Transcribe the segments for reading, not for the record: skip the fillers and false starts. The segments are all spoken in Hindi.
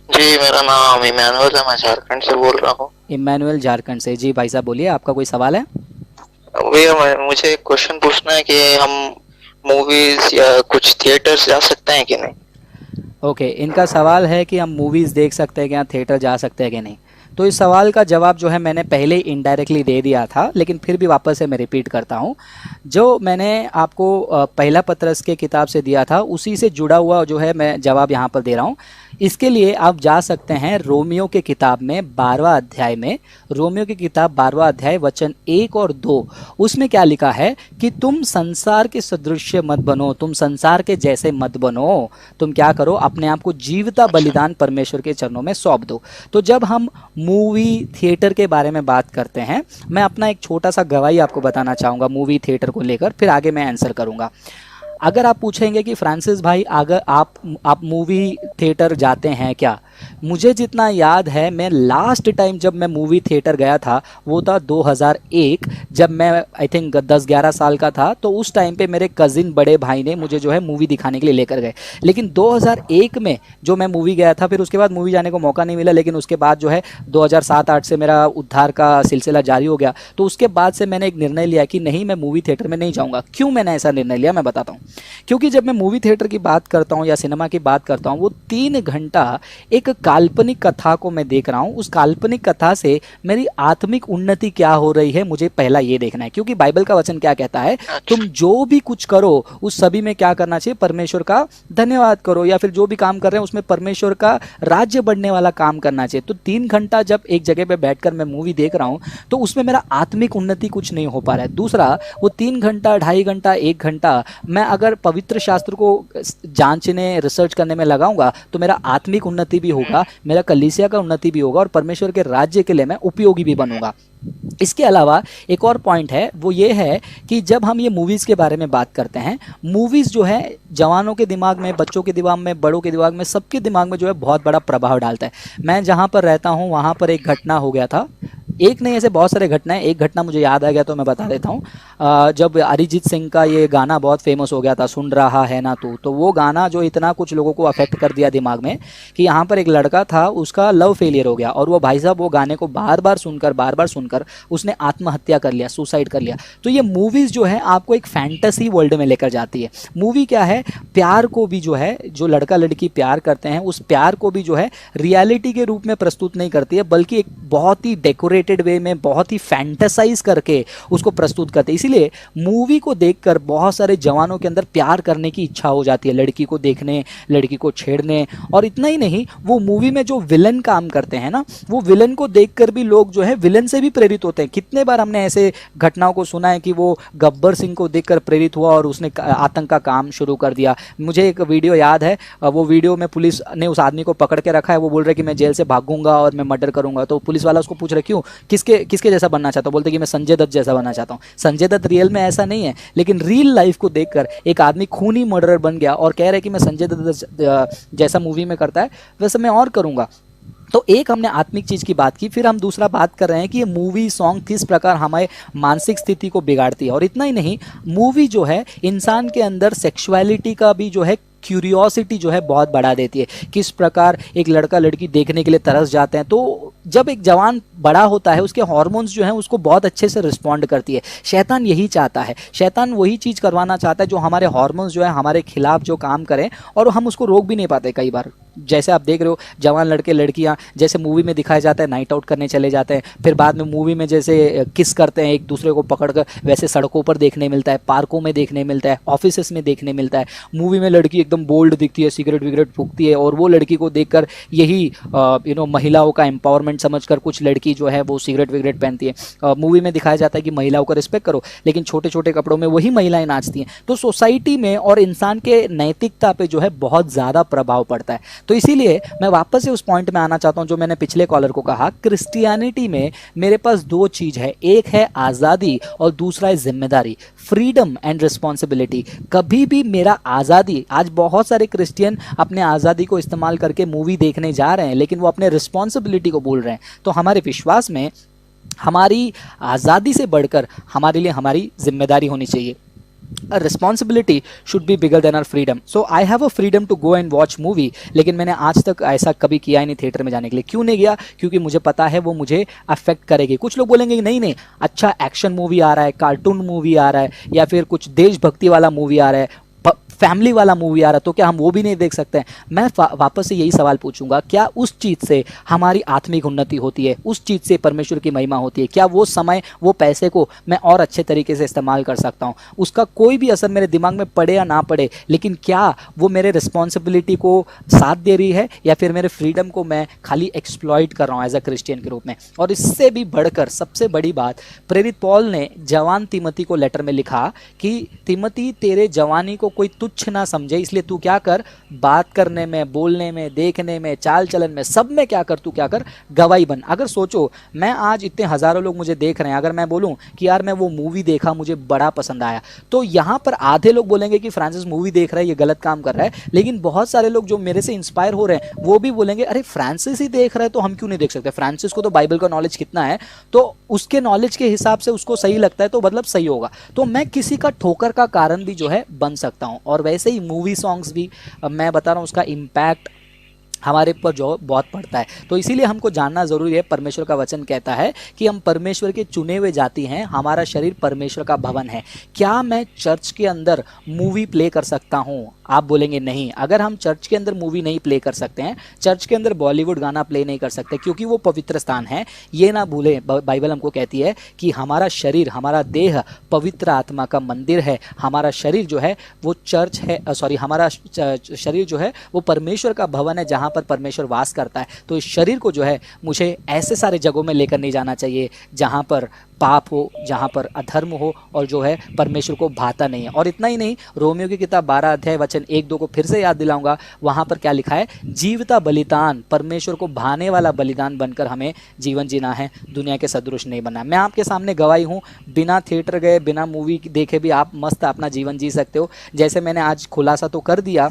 जी, मेरा नाम इमैनुअल है, मैं झारखंड से बोल रहा हूँ। इमैनुअल झारखंड से। जी भाई साहब बोलिए, आपका कोई सवाल है? भैया मुझे एक क्वेश्चन पूछना है कि हम मूवीज या कुछ थिएटर्स जा सकते हैं कि नहीं। ओके, इनका सवाल है कि हम मूवीज़ देख सकते हैं क्या, थिएटर जा सकते हैं कि नहीं। तो इस सवाल का जवाब जो है मैंने पहले ही इनडायरेक्टली दे दिया था, लेकिन फिर भी वापस से मैं रिपीट करता हूँ। जो मैंने आपको पहला पत्रस के किताब से दिया था उसी से जुड़ा हुआ जो है मैं जवाब यहाँ पर दे रहा हूँ। इसके लिए आप जा सकते हैं रोमियो के किताब में 12वां अध्याय में। रोमियो की किताब 12वां अध्याय वचन 1 और 2। उसमें क्या लिखा है कि तुम संसार के सदृश मत बनो, तुम संसार के जैसे मत बनो। तुम क्या करो, अपने आप को जीवता अच्छा। बलिदान परमेश्वर के चरणों में सौंप दो। तो जब हम मूवी थिएटर के बारे में बात करते हैं, मैं अपना एक छोटा सा गवाही आपको बताना चाहूँगा मूवी थिएटर को लेकर, फिर आगे मैं आंसर करूँगा। अगर आप पूछेंगे कि फ्रांसिस भाई अगर आप मूवी थिएटर जाते हैं क्या, मुझे जितना याद है मैं लास्ट टाइम जब मैं मूवी थिएटर गया था वो था 2001, जब मैं आई थिंक 10-11 साल का था। तो उस टाइम पे मेरे कज़िन बड़े भाई ने मुझे जो है मूवी दिखाने के लिए लेकर गए। लेकिन 2001 में जो मैं मूवी गया था, फिर उसके बाद मूवी जाने को मौका नहीं मिला। लेकिन उसके बाद जो है 2007-8 से मेरा उद्धार का सिलसिला जारी हो गया। तो उसके बाद से मैंने एक निर्णय लिया कि नहीं, मैं मूवी थिएटर में नहीं जाऊँगा। क्यों मैंने ऐसा निर्णय लिया मैं बताता हूँ। क्योंकि जब मैं मूवी थिएटर की बात करता हूँ या सिनेमा की बात करता हूँ, वो 3 घंटा एक काल्पनिक कथा को मैं देख रहा हूँ। उस काल्पनिक कथा से मेरी आत्मिक उन्नति क्या हो रही है, मुझे पहला ये देखना है। क्योंकि बाइबल का वचन क्या कहता है, तुम अच्छा। जो भी कुछ करो उस सभी में क्या करना चाहिए, परमेश्वर का धन्यवाद करो, या फिर जो भी काम कर रहे हैं उसमें परमेश्वर का राज्य बढ़ने वाला काम करना चाहिए। तो 3 घंटा जब एक जगह पे बैठकर मैं मूवी देख रहा हूँ तो उसमें मेरा आत्मिक उन्नति कुछ नहीं हो पा रहा है। दूसरा, वो 3 घंटा, 2.5 घंटा, 1 घंटा मैं अगर पवित्र शास्त्र को जांचने रिसर्च करने में लगाऊंगा तो मेरा आत्मिक उन्नति भी होगा, मेरा कलीसिया का उन्नति भी होगा और परमेश्वर के राज्य के लिए मैं उपयोगी भी बनूंगा। इसके अलावा एक और पॉइंट है, वो ये है कि जब हम ये मूवीज़ के बारे में बात करते हैं, मूवीज़ जो है जवानों के दिमाग में, बच्चों के दिमाग में, बड़ों के दिमाग में, सबके दिमाग में जो है बहुत बड़ा प्रभाव डालता है। मैं जहाँ पर रहता हूँ वहाँ पर एक घटना हो गया था। एक नहीं, ऐसे बहुत सारे घटनाएं, एक घटना मुझे याद आ गया तो मैं बता देता हूँ। जब अरिजीत सिंह का ये गाना बहुत फेमस हो गया था, सुन रहा है ना तू, तो वो गाना जो इतना कुछ लोगों को अफेक्ट कर दिया दिमाग में कि यहाँ पर एक लड़का था, उसका लव फेलियर हो गया और वो भाई साहब वो गाने को बार बार सुनकर उसने आत्महत्या कर लिया, सुसाइड कर लिया। तो ये मूवीज़ जो है आपको एक फैंटेसी वर्ल्ड में लेकर जाती है। मूवी क्या है, प्यार को भी जो है, जो लड़का लड़की प्यार करते हैं उस प्यार को भी जो है रियलिटी के रूप में प्रस्तुत नहीं करती है, बल्कि एक बहुत ही डेकोरेटेड वे में, बहुत ही फैंटेसाइज करके उसको प्रस्तुत करते हैं। इसीलिए मूवी को देखकर बहुत सारे जवानों के अंदर प्यार करने की इच्छा हो जाती है, लड़की को देखने, लड़की को छेड़ने। और इतना ही नहीं, वो मूवी में जो विलन काम करते हैं ना, वो विलन को देखकर भी लोग जो है विलन से भी प्रेरित होते हैं। कितने बार हमने ऐसे घटनाओं को सुना है कि वो गब्बर सिंह को देखकर प्रेरित हुआ और उसने आतंक का काम शुरू कर दिया। मुझे एक वीडियो याद है, वो वीडियो में पुलिस ने उस आदमी को पकड़ के रखा है, वो बोल रहे कि मैं जेल से भागूंगा और मैं मर्डर करूंगा। तो पुलिस वाला उसको पूछ रहे क्यों, किसके किसके जैसा बनना चाहता हूँ, बोलते कि मैं संजय दत्त जैसा बनना चाहता हूँ। संजय दत्त रियल में ऐसा नहीं है, लेकिन रियल लाइफ को देखकर एक आदमी खूनी मर्डरर बन गया और कह रहा है कि मैं संजय दत्त जैसा मूवी में करता है वैसे मैं और करूंगा। तो एक हमने आत्मिक चीज़ की बात की, फिर हम दूसरा बात कर रहे हैं कि ये मूवी सॉन्ग किस प्रकार हमारे मानसिक स्थिति को बिगाड़ती है। और इतना ही नहीं, मूवी जो है इंसान के अंदर सेक्सुअलिटी का भी जो है क्यूरियोसिटी जो है बहुत बढ़ा देती है। किस प्रकार एक लड़का लड़की देखने के लिए तरस जाते हैं। तो जब एक जवान बड़ा होता है उसके हार्मोन्स जो हैं उसको बहुत अच्छे से रिस्पॉन्ड करती है। शैतान यही चाहता है, शैतान वही चीज़ करवाना चाहता है जो हमारे हार्मोन्स जो है हमारे खिलाफ जो काम करें, और हम उसको रोक भी नहीं पाते कई बार। जैसे आप देख रहे हो जवान लड़के लड़कियां जैसे मूवी में दिखाया जाता है नाइट आउट करने चले जाते हैं, फिर बाद में मूवी में जैसे किस करते हैं एक दूसरे को पकड़कर, वैसे सड़कों पर देखने मिलता है, पार्कों में देखने मिलता है, ऑफिसेस में देखने मिलता है। मूवी में लड़की एकदम बोल्ड दिखती है, सिगरेट विगरेट फूकती है, और वो लड़की को देखकर यही महिलाओं का एम्पावरमेंट समझकर कुछ लड़की जो है वो सिगरेट विगरेट पहनती है। मूवी में दिखाया जाता है कि महिलाओं का रिस्पेक्ट करो, लेकिन छोटे छोटे कपड़ों में वही महिलाएं नाचती हैं। तो सोसाइटी में और इंसान के नैतिकता पे जो है बहुत ज़्यादा प्रभाव पड़ता है। तो इसीलिए मैं वापस से उस पॉइंट में आना चाहता हूं जो मैंने पिछले कॉलर को कहा, क्रिश्चियनिटी में मेरे पास दो चीज़ है, एक है आज़ादी और दूसरा है जिम्मेदारी, फ्रीडम एंड रिस्पॉन्सिबिलिटी। कभी भी मेरा आज़ादी, आज बहुत सारे क्रिश्चियन अपने आज़ादी को इस्तेमाल करके मूवी देखने जा रहे हैं लेकिन वो अपने रिस्पॉन्सिबिलिटी को भूल रहे हैं। तो हमारे विश्वास में हमारी आज़ादी से बढ़कर हमारे लिए हमारी जिम्मेदारी होनी चाहिए। Responsibility should be bigger than our freedom. So I have a freedom to go and watch movie, लेकिन मैंने आज तक ऐसा कभी किया ही नहीं थिएटर में जाने के लिए. क्यों नहीं गया? क्योंकि मुझे पता है वो मुझे अफेक्ट करेगी. कुछ लोग बोलेंगे कि नहीं नहीं, अच्छा एक्शन मूवी आ रहा है, कार्टून मूवी आ रहा है, या फिर कुछ देशभक्ति वाला मूवी आ रहा है, फैमिली वाला मूवी आ रहा है, तो क्या हम वो भी नहीं देख सकते हैं? मैं वापस से यही सवाल पूछूंगा, क्या उस चीज़ से हमारी आत्मिक उन्नति होती है? उस चीज़ से परमेश्वर की महिमा होती है? क्या वो समय, वो पैसे को मैं और अच्छे तरीके से इस्तेमाल कर सकता हूँ? उसका कोई भी असर मेरे दिमाग में पड़े या ना पड़े, लेकिन क्या वो मेरे रिस्पॉन्सिबिलिटी को साथ दे रही है, या फिर मेरे फ्रीडम को मैं खाली एक्सप्लॉइट कर रहा हूँ एज अ क्रिश्चियन के रूप में? और इससे भी बढ़कर सबसे बड़ी बात, प्रेरित पॉल ने जवान तिमोथी को लेटर में लिखा कि तिमोथी, तेरे जवानी को कोई तुच्छ ना समझे, इसलिए तू क्या कर, बात करने में, बोलने में, देखने में, चाल चलन में, सब में क्या कर, तू क्या कर, गवाही बन. अगर सोचो, मैं आज इतने हजारों लोग मुझे देख रहे हैं, अगर मैं बोलूं कि यार मैं वो मूवी देखा, मुझे बड़ा पसंद आया, तो यहाँ पर आधे लोग बोलेंगे कि फ्रांसिस मूवी देख रहा है, ये गलत काम कर रहा है. लेकिन बहुत सारे लोग जो मेरे से इंस्पायर हो रहे हैं, वो भी बोलेंगे अरे फ्रांसिस ही देख रहा है तो हम क्यों नहीं देख सकते? फ्रांसिस को तो बाइबल का नॉलेज कितना है, तो उसके नॉलेज के हिसाब से उसको सही लगता है, तो मतलब सही होगा. तो मैं किसी का ठोकर का कारण भी जो है बन सकता हूँ. और वैसे ही मूवी सॉन्ग्स भी, मैं बता रहा हूँ, उसका इम्पैक्ट हमारे ऊपर जो बहुत पड़ता है. तो इसीलिए हमको जानना ज़रूरी है. परमेश्वर का वचन कहता है कि हम परमेश्वर के चुने हुए जाति हैं, हमारा शरीर परमेश्वर का भवन है. क्या मैं चर्च के अंदर मूवी प्ले कर सकता हूँ? आप बोलेंगे नहीं. अगर हम चर्च के अंदर मूवी नहीं प्ले कर सकते हैं, चर्च के अंदर बॉलीवुड गाना प्ले नहीं कर सकते, क्योंकि वो पवित्र स्थान है. ये ना भूलें, बाइबल हमको कहती है कि हमारा शरीर, हमारा देह पवित्र आत्मा का मंदिर है. हमारा शरीर जो है वो चर्च है, सॉरी, हमारा शरीर जो है वो परमेश्वर का भवन है, जहाँ पर परमेश्वर वास करता है. तो इस शरीर को जो है मुझे ऐसे सारे जगहों में लेकर नहीं जाना चाहिए जहाँ पर पाप हो, जहाँ पर अधर्म हो, और जो है परमेश्वर को भाता नहीं है. और इतना ही नहीं, रोमियो की किताब 12 अध्याय वचन 1-2 को फिर से याद दिलाऊंगा. वहाँ पर क्या लिखा है? जीवता बलिदान, परमेश्वर को भाने वाला बलिदान बनकर हमें जीवन जीना है, दुनिया के सदृश नहीं बनना. मैं आपके सामने गवाही हूँ, बिना थिएटर गए, बिना मूवी देखे भी आप मस्त अपना जीवन जी सकते हो. जैसे मैंने आज खुलासा तो कर दिया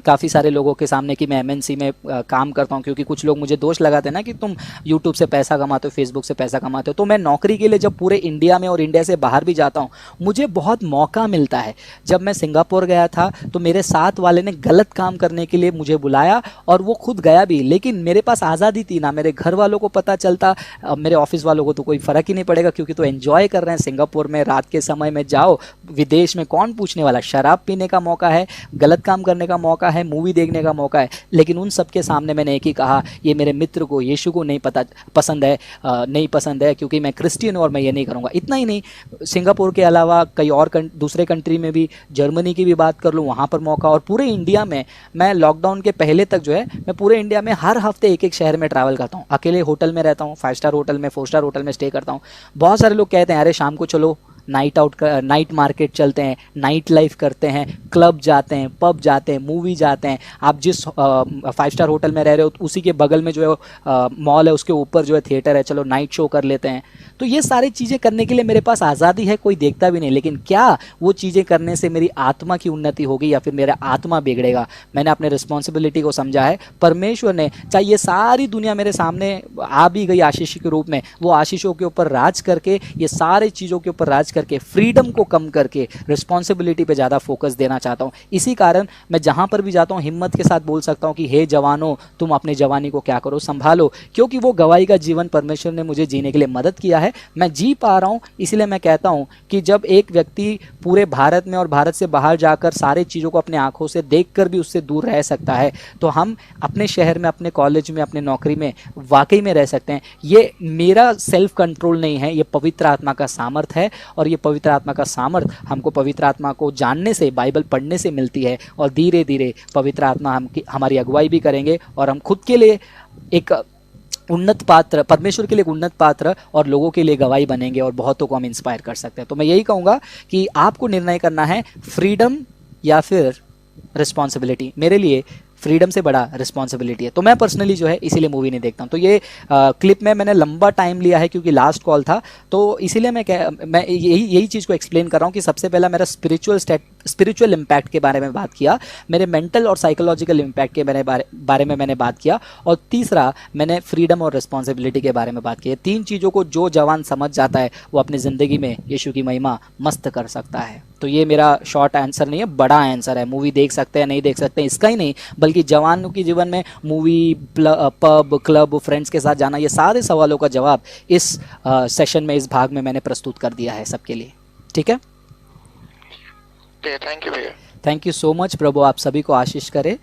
काफ़ी सारे लोगों के सामने कि मैं एमएनसी में काम करता हूं, क्योंकि कुछ लोग मुझे दोष लगाते हैं ना कि तुम यूट्यूब से पैसा कमाते हो, फेसबुक से पैसा कमाते हो. तो मैं नौकरी के लिए जब पूरे इंडिया में और इंडिया से बाहर भी जाता हूं, मुझे बहुत मौका मिलता है. जब मैं सिंगापुर गया था तो मेरे साथ वाले ने गलत काम करने के लिए मुझे बुलाया, और वो खुद गया भी, लेकिन मेरे पास आज़ादी थी. ना मेरे घर वालों को पता चलता, मेरे ऑफिस वालों को तो कोई फ़र्क ही नहीं पड़ेगा, क्योंकि तो एंजॉय कर रहे हैं सिंगापुर में. रात के समय में जाओ, विदेश में कौन पूछने वाला? शराब पीने का मौका है, गलत काम करने का मौका है, मूवी देखने का मौका है. लेकिन उन सब के सामने मैंने एक ही कहा, ये मेरे मित्र को, यीशु को नहीं पसंद है, क्योंकि मैं क्रिश्चियन हूं और मैं ये नहीं करूँगा. इतना ही नहीं, सिंगापुर के अलावा कई और दूसरे कंट्री में भी, जर्मनी की भी बात कर लूँ, वहाँ पर मौका. और पूरे इंडिया में मैं लॉकडाउन के पहले तक जो है, मैं पूरे इंडिया में हर हफ्ते एक शहर में ट्रैवल करता हूँ. अकेले होटल में रहता हूँ, 5 स्टार होटल में, 4 स्टार होटल में स्टे करता हूँ. बहुत सारे लोग कहते हैं अरे शाम को चलो नाइट मार्केट चलते हैं, नाइट लाइफ करते हैं, क्लब जाते हैं, पब जाते हैं, मूवी जाते हैं. आप जिस 5 स्टार होटल में रह रहे हो, उसी के बगल में जो है मॉल है, उसके ऊपर जो है थिएटर है, चलो नाइट शो कर लेते हैं. तो ये सारी चीज़ें करने के लिए मेरे पास आज़ादी है, कोई देखता भी नहीं. लेकिन क्या वो चीज़ें करने से मेरी आत्मा की उन्नति होगी या फिर मेरा आत्मा बिगड़ेगा? मैंने अपने रिस्पॉन्सिबिलिटी को समझा है. परमेश्वर ने, चाहे ये सारी दुनिया मेरे सामने आ भी गई आशीष के रूप में, वो आशीषों के ऊपर राज करके, ये सारी चीज़ों के ऊपर राज करके, फ्रीडम को कम करके रिस्पॉन्सिबिलिटी पे ज़्यादा फोकस देना चाहता हूँ. इसी कारण मैं जहाँ पर भी जाता हूँ हिम्मत के साथ बोल सकता हूँ कि हे जवानों, तुम अपने जवानी को क्या करो, संभालो, क्योंकि वो गवाही का जीवन परमेश्वर ने मुझे जीने के लिए मदद किया है. मैं जी पा रहा हूँ. इसलिए मैं कहता हूँ कि जब एक व्यक्ति पूरे भारत में और भारत से बाहर जाकर सारे चीज़ों को अपने आंखों से देखकर भी उससे दूर रह सकता है, तो हम अपने शहर में, अपने कॉलेज में, अपने नौकरी में वाकई में रह सकते हैं. ये मेरा सेल्फ कंट्रोल नहीं है, ये पवित्र आत्मा का सामर्थ है. और ये पवित्र आत्मा का सामर्थ हमको पवित्र आत्मा को जानने से, बाइबल पढ़ने से मिलती है. और धीरे धीरे पवित्र आत्मा हमारी अगुवाई भी करेंगे, और हम खुद के लिए एक उन्नत पात्र, परमेश्वर के लिए एक उन्नत पात्र और लोगों के लिए गवाही बनेंगे, और बहुतों को हम इंस्पायर कर सकते हैं. तो मैं यही कहूँगा कि आपको निर्णय करना है, फ्रीडम या फिर रिस्पॉन्सिबिलिटी. मेरे लिए फ्रीडम से बड़ा रिस्पॉन्सिबिलिटी है. तो मैं पर्सनली जो है इसीलिए मूवी नहीं देखता हूँ. तो ये क्लिप में मैंने लंबा टाइम लिया है क्योंकि लास्ट कॉल था, तो इसीलिए मैं यही चीज़ को एक्सप्लेन कर रहा हूँ कि सबसे पहला मेरा स्पिरिचुअल इम्पैक्ट के बारे में बात किया, मेरे मेंटल और साइकोलॉजिकल इम्पैक्ट के बारे में मैंने बात किया, और तीसरा मैंने फ्रीडम और रिस्पॉन्सिबिलिटी के बारे में बात की. 3 चीज़ों को जो जवान समझ जाता है वो अपनी ज़िंदगी में यीशु की महिमा मस्त कर सकता है. तो ये मेरा शॉर्ट आंसर नहीं है, बड़ा आंसर है। मूवी देख सकते हैं नहीं देख सकते हैं इसका ही नहीं, बल्कि जवानों के जीवन में मूवी, पब, क्लब, फ्रेंड्स के साथ जाना, ये सारे सवालों का जवाब इस सेशन में, इस भाग में मैंने प्रस्तुत कर दिया है सबके लिए। ठीक है, थैंक यू भैया। Thank you so much. प्रभु आप सभी को आशीष करे।